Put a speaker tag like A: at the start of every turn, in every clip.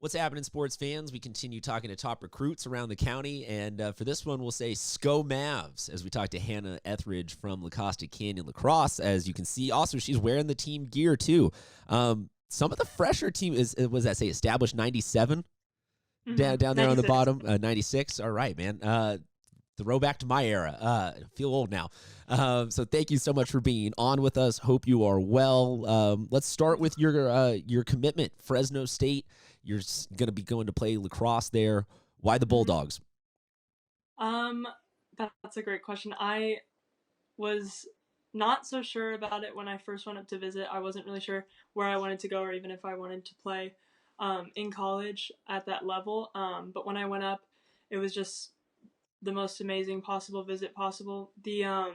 A: What's happening, sports fans? We continue talking to top recruits around the county, and for this one, we'll say SCO Mavs as we talk to Hannah Etheridge from Costa Canyon Lacrosse. As you can see, also she's wearing the team gear too. Some of the fresher team was that say established 97 down there on the
B: 96.
A: bottom, 96. All right, man. Throwback to my era. I feel old now. So thank you so much for being on with us. Hope you are well. Let's start with your commitment. Fresno State. You're going to be going to play lacrosse there. Why the Bulldogs?
B: That's a great question. I was not so sure about it when I first went up to visit. I wasn't really sure where I wanted to go or even if I wanted to play in college at that level. But when I went up, it was just the most amazing possible visit possible. The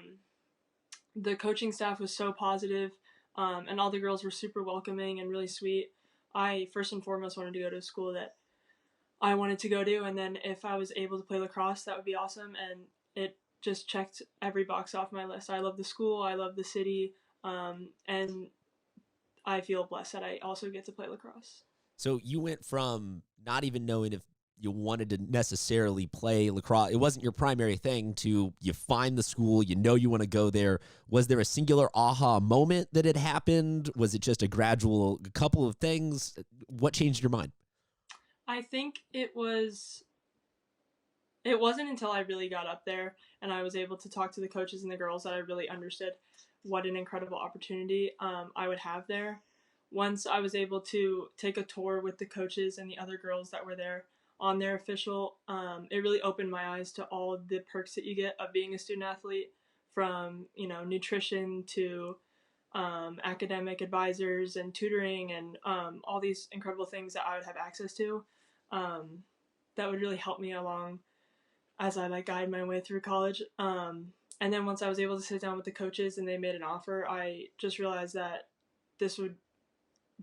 B: coaching staff was so positive, and all the girls were super welcoming and really sweet. I first and foremost wanted to go to a school that I wanted to go to, and then if I was able to play lacrosse, that would be awesome. And it just checked every box off my list. I love the school, I love the city, and I feel blessed that I also get to play lacrosse.
A: So you went from not even knowing if you wanted to necessarily play lacrosse, it wasn't your primary thing, to you find the school, you know you want to go there. Was there a singular aha moment that had happened? Was it just a gradual couple of things? What changed your mind?
B: I think it wasn't until I really got up there and I was able to talk to the coaches and the girls that I really understood what an incredible opportunity I would have there. Once I was able to take a tour with the coaches and the other girls that were there on their official, it really opened my eyes to all of the perks that you get of being a student athlete, from nutrition to academic advisors and tutoring and all these incredible things that I would have access to, that would really help me along as I guide my way through college. And then once I was able to sit down with the coaches and they made an offer, I just realized that this would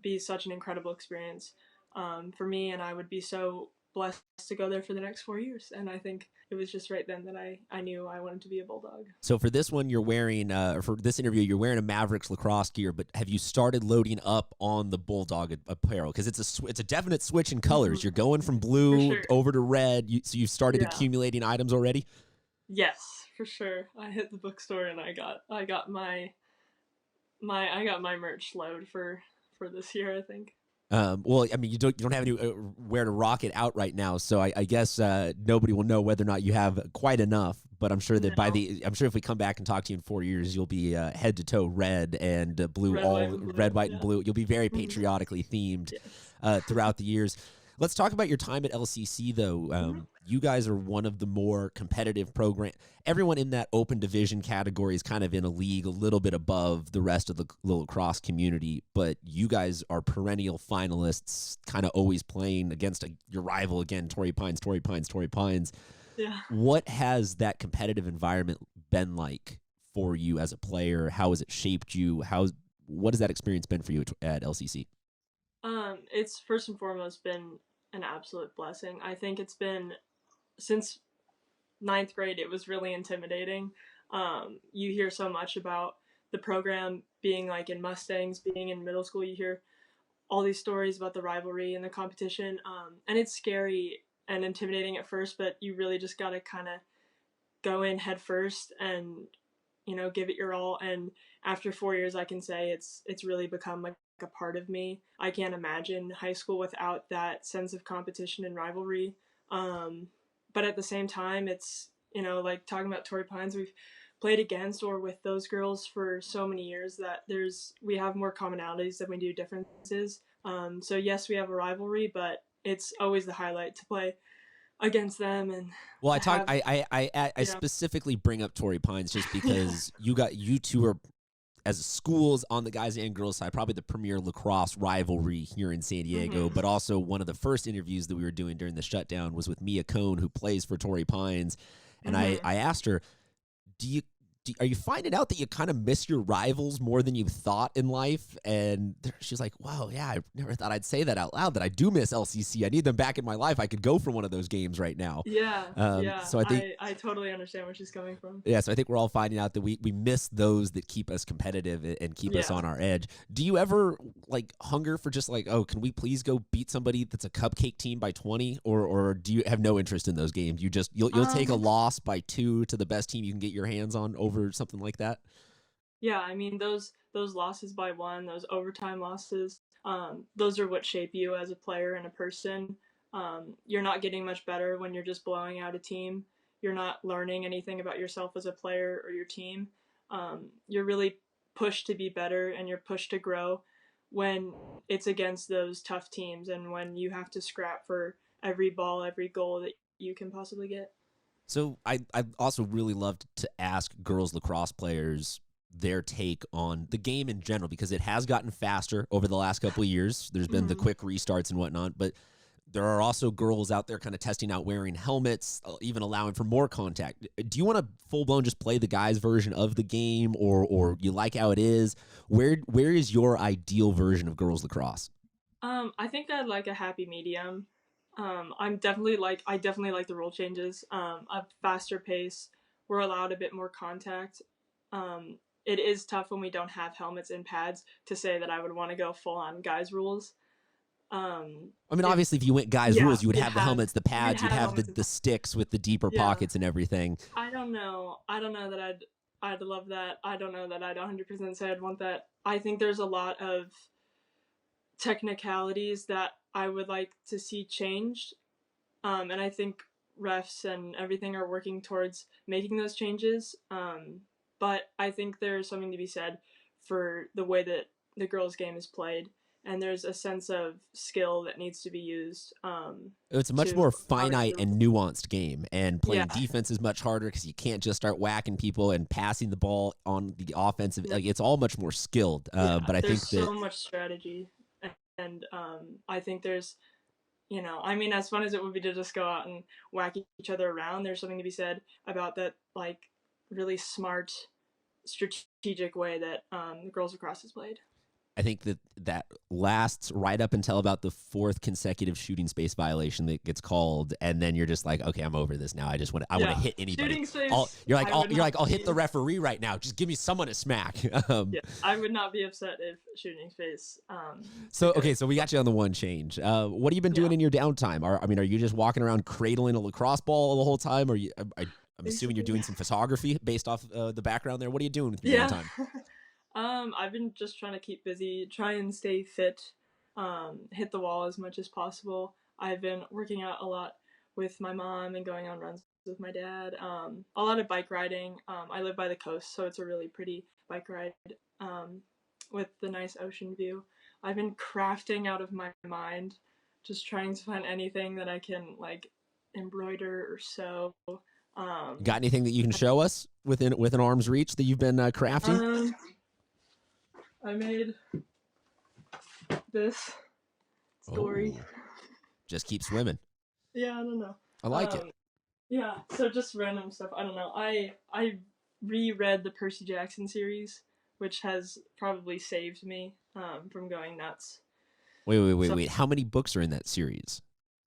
B: be such an incredible experience for me, and I would be so blessed to go there for the next 4 years. And I think it was just right then that I knew I wanted to be a Bulldog.
A: So for this one, you're wearing, for this interview, you're wearing a Mavericks lacrosse gear, but have you started loading up on the Bulldog apparel? Because it's a definite switch in colors.
B: Mm-hmm.
A: You're going from blue
B: sure.
A: over to red. So you've started accumulating items already?
B: Yes, for sure. I hit the bookstore and I got my merch load for this year, I think.
A: Well, I mean, you don't have anywhere to rock it out right now, so I guess nobody will know whether or not you have quite enough. But I'm sure that I'm sure if we come back and talk to you in 4 years, you'll be head to toe red and blue, red, white, and blue. You'll be very patriotically themed throughout the years. Let's talk about your time at LCC, though. You guys are one of the more competitive programs. Everyone in that open division category is kind of in a league a little bit above the rest of the lacrosse community, but you guys are perennial finalists, kind of always playing against your rival again, Torrey Pines.
B: Yeah.
A: What has that competitive environment been like for you as a player? How has it shaped you? What has that experience been for you at LCC?
B: It's first and foremost been an absolute blessing. I think it's been since 9th grade, it was really intimidating. You hear so much about the program being in Mustangs, being in middle school. You hear all these stories about the rivalry and the competition, and it's scary and intimidating at first, but you really just got to kind of go in head first and give it your all. And after 4 years, I can say it's really become a part of me. I can't imagine high school without that sense of competition and rivalry. But at the same time, it's, talking about Torrey Pines, we've played against or with those girls for so many years that we have more commonalities than we do differences. So yes, we have a rivalry, but it's always the highlight to play against them. And
A: well, I specifically bring up Torrey Pines just because you two are, as schools on the guys and girls side, probably the premier lacrosse rivalry here in San Diego, but also one of the first interviews that we were doing during the shutdown was with Mia Cohn, who plays for Torrey Pines. And I asked her, are you finding out that you kind of miss your rivals more than you thought in life? And she's like, wow, yeah, I never thought I'd say that out loud, that I do miss LCC. I need them back in my life. I could go for one of those games right now.
B: Yeah, yeah.
A: So I think,
B: I totally understand where she's coming from.
A: yeah, so I think we're all finding out that we miss those that keep us competitive and keep us
B: Yeah.
A: on our edge. Do you ever like hunger for just like, oh, can we please go beat somebody that's a cupcake team by 20? Or do you have no interest in those games? You'll take a loss by 2 to the best team you can get your hands on over something like that?
B: Yeah, I mean those losses by 1, those overtime losses, those are what shape you as a player and a person. You're not getting much better when you're just blowing out a team. You're not learning anything about yourself as a player or your team. You're really pushed to be better and you're pushed to grow when it's against those tough teams and when you have to scrap for every ball, every goal that you can possibly get.
A: So I also really loved to ask girls lacrosse players their take on the game in general, because it has gotten faster over the last couple of years. There's been the quick restarts and whatnot, but there are also girls out there kind of testing out wearing helmets, even allowing for more contact. Do you want to full blown just play the guys' version of the game, or you like how it is? Where is your ideal version of girls lacrosse?
B: I think I'd like a happy medium. I definitely like the rule changes. A faster pace. We're allowed a bit more contact. It is tough when we don't have helmets and pads to say that I would want to go full on guys rules.
A: I mean, obviously, if you went guys'
B: Yeah,
A: rules, you would have the helmets, the pads, you'd have
B: helmets and
A: the sticks with the deeper
B: Yeah.
A: pockets and everything.
B: I don't know. I don't know that I'd love that. I don't know that I'd 100% say I'd want that. I think there's a lot of technicalities that I would like to see changed. And I think refs and everything are working towards making those changes. But I think there's something to be said for the way that the girls' game is played. And there's a sense of skill that needs to be used.
A: It's a much
B: to
A: more
B: how to
A: finite
B: do-
A: and nuanced game, and playing
B: Yeah.
A: defense is much harder because you can't just start whacking people and passing the ball on the offensive. Like, it's all much more skilled. But I think
B: There's
A: that
B: so much strategy. And I think there's, I mean, as fun as it would be to just go out and whack each other around, there's something to be said about that, like, really smart, strategic way that the girls lacrosse is played.
A: I think that lasts right up until about the 4th consecutive shooting space violation that gets called, and then you're just like, okay, I'm over this now. I want to hit anybody.
B: Shooting space.
A: I'll hit the referee right now. Just give me someone to smack.
B: Yeah, I would not be upset if shooting space.
A: So we got you on the one change. What have you been doing in your downtime? Are you just walking around cradling a lacrosse ball the whole time? Or I'm assuming you're doing some photography based off the background there. What are you doing with your downtime?
B: I've been just trying to keep busy, try and stay fit, hit the wall as much as possible. I've been working out a lot with my mom and going on runs with my dad. A lot of bike riding. I live by the coast, so it's a really pretty bike ride with the nice ocean view. I've been crafting out of my mind, just trying to find anything that I can like embroider or sew.
A: Got anything that you can show us within arm's reach that you've been crafting?
B: I made this story.
A: Oh, just keep swimming.
B: Yeah, I don't know.
A: I like it.
B: Yeah, so just random stuff. I don't know. I reread the Percy Jackson series, which has probably saved me from going nuts.
A: Wait. How many books are in that series?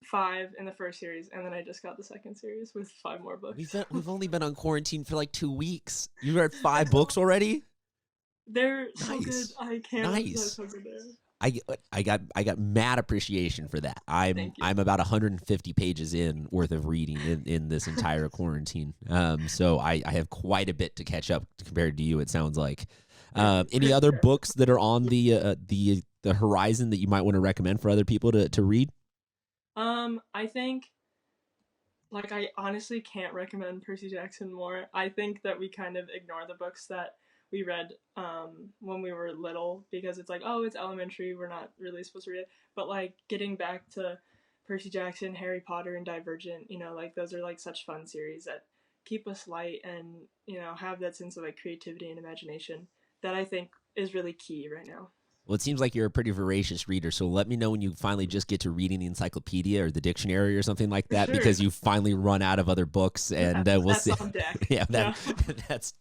B: 5 in the first series, and then I just got the second series with 5 more books.
A: We've only been on quarantine for like 2 weeks. You read 5 books already?
B: They're so good. I can't.
A: Nice.
B: So good there.
A: I got mad appreciation for that. I'm about 150 pages worth of reading in this entire quarantine. So I have quite a bit to catch up compared to you, it sounds like. Any other books that are on the horizon that you might want to recommend for other people to read?
B: I think, like, I honestly can't recommend Percy Jackson more. I think that we kind of ignore the books that we read when we were little because it's like, oh, it's elementary, we're not really supposed to read it. But like getting back to Percy Jackson, Harry Potter, and Divergent, like those are like such fun series that keep us light and have that sense of like creativity and imagination that I think is really key right now.
A: Well, it seems like you're a pretty voracious reader, so let me know when you finally just get to reading the encyclopedia or the dictionary or something like
B: For
A: that,
B: sure.
A: because you finally run out of other books, and we'll
B: That's
A: see.
B: on deck.
A: Yeah,
B: Yeah.
A: that's.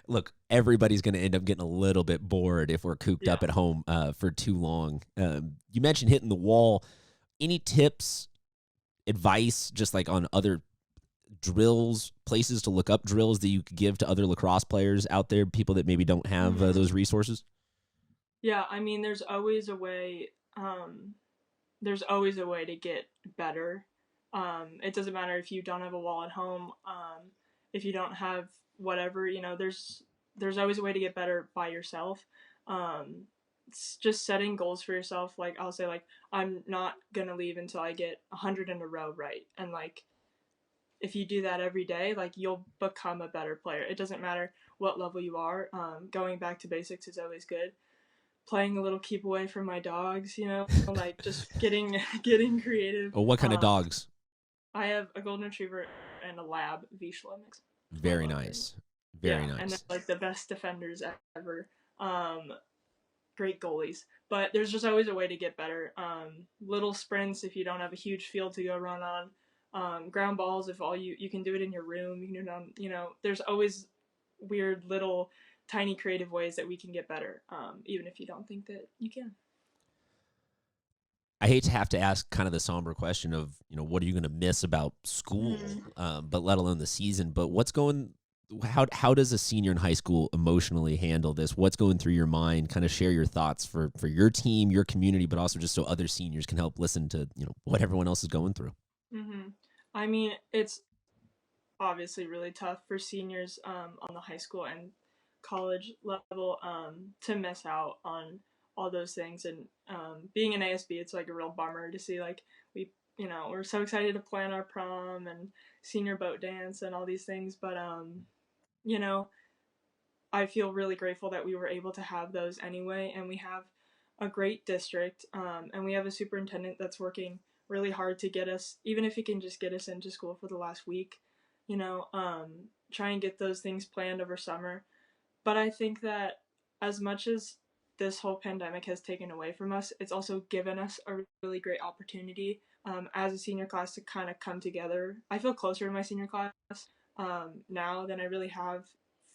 A: Look, everybody's going to end up getting a little bit bored if we're cooped
B: Yeah.
A: up at home for too long. You mentioned hitting the wall. Any tips, advice, just like on other drills, places to look up drills that you could give to other lacrosse players out there, people that maybe don't have
B: Mhm.
A: those resources?
B: Yeah, I mean, there's always a way. There's always a way to get better. It doesn't matter if you don't have a wall at home. If you don't have whatever, there's always a way to get better by yourself. It's just setting goals for yourself. Like I'll say, like I'm not gonna leave until I get 100 in a row right, and like if you do that every day, like you'll become a better player. It doesn't matter what level you are. Going back to basics is always good. Playing a little keep away from my dogs, like just getting getting creative.
A: Or what kind of
B: Um,
A: dogs?
B: I have a golden retriever and a lab Vizsla mix. I
A: Very
B: love her.
A: nice. Very
B: Yeah, and they're
A: nice.
B: like the best defenders ever. Great goalies, but there's just always a way to get better. Little sprints if you don't have a huge field to go run on. Ground balls if all you can do it in your room. You can do it on, there's always weird little tiny creative ways that we can get better, even if you don't think that you can.
A: I hate to have to ask kind of the somber question of, what are you going to miss about school, but let alone the season. But how does a senior in high school emotionally handle this? What's going through your mind? Kind of share your thoughts for your team, your community, but also just so other seniors can help listen to, what everyone else is going through.
B: Mm-hmm. I mean, it's obviously really tough for seniors on the high school and college level to miss out on all those things. And being an ASB, it's like a real bummer to see like we're so excited to plan our prom and senior boat dance and all these things, but you know I feel really grateful that we were able to have those anyway, and we have a great district, and we have a superintendent that's working really hard to get us, even if he can just get us into school for the last week, try and get those things planned over summer. But I think that as much as this whole pandemic has taken away from us, it's also given us a really great opportunity as a senior class to kind of come together. I feel closer to my senior class now than I really have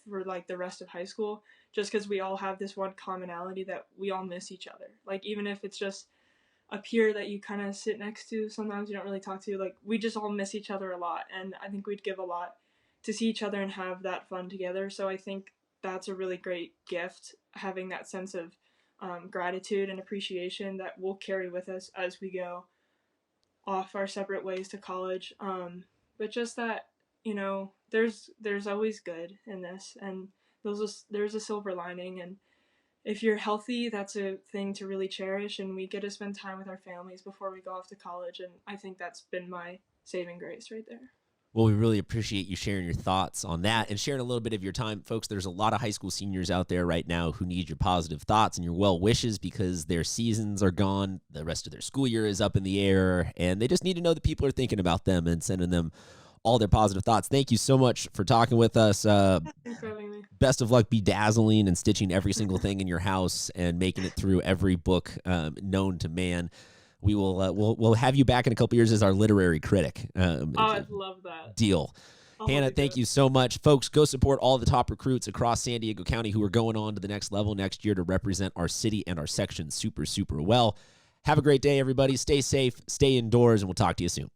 B: for like the rest of high school, just because we all have this one commonality that we all miss each other. Like even if it's just a peer that you kind of sit next to, sometimes you don't really talk to, like we just all miss each other a lot, and I think we'd give a lot to see each other and have that fun together. So I think that's a really great gift, having that sense of gratitude and appreciation that we'll carry with us as we go off our separate ways to college. But just that, there's always good in this, and there's a silver lining. And if you're healthy, that's a thing to really cherish. And we get to spend time with our families before we go off to college. And I think that's been my saving grace right there.
A: Well, we really appreciate you sharing your thoughts on that and sharing a little bit of your time. Folks, there's a lot of high school seniors out there right now who need your positive thoughts and your well wishes because their seasons are gone. The rest of their school year is up in the air, and they just need to know that people are thinking about them and sending them all their positive thoughts. Thank you so much for talking with us.
B: Thanks for having me.
A: Best of luck bedazzling and stitching every single thing in your house and making it through every book known to man. We will we'll have you back in a couple years as our literary critic.
B: I'd love that.
A: Deal. Hannah, thank you so much. Folks, go support all the top recruits across San Diego County who are going on to the next level next year to represent our city and our section super, super well. Have a great day, everybody. Stay safe, stay indoors, and we'll talk to you soon.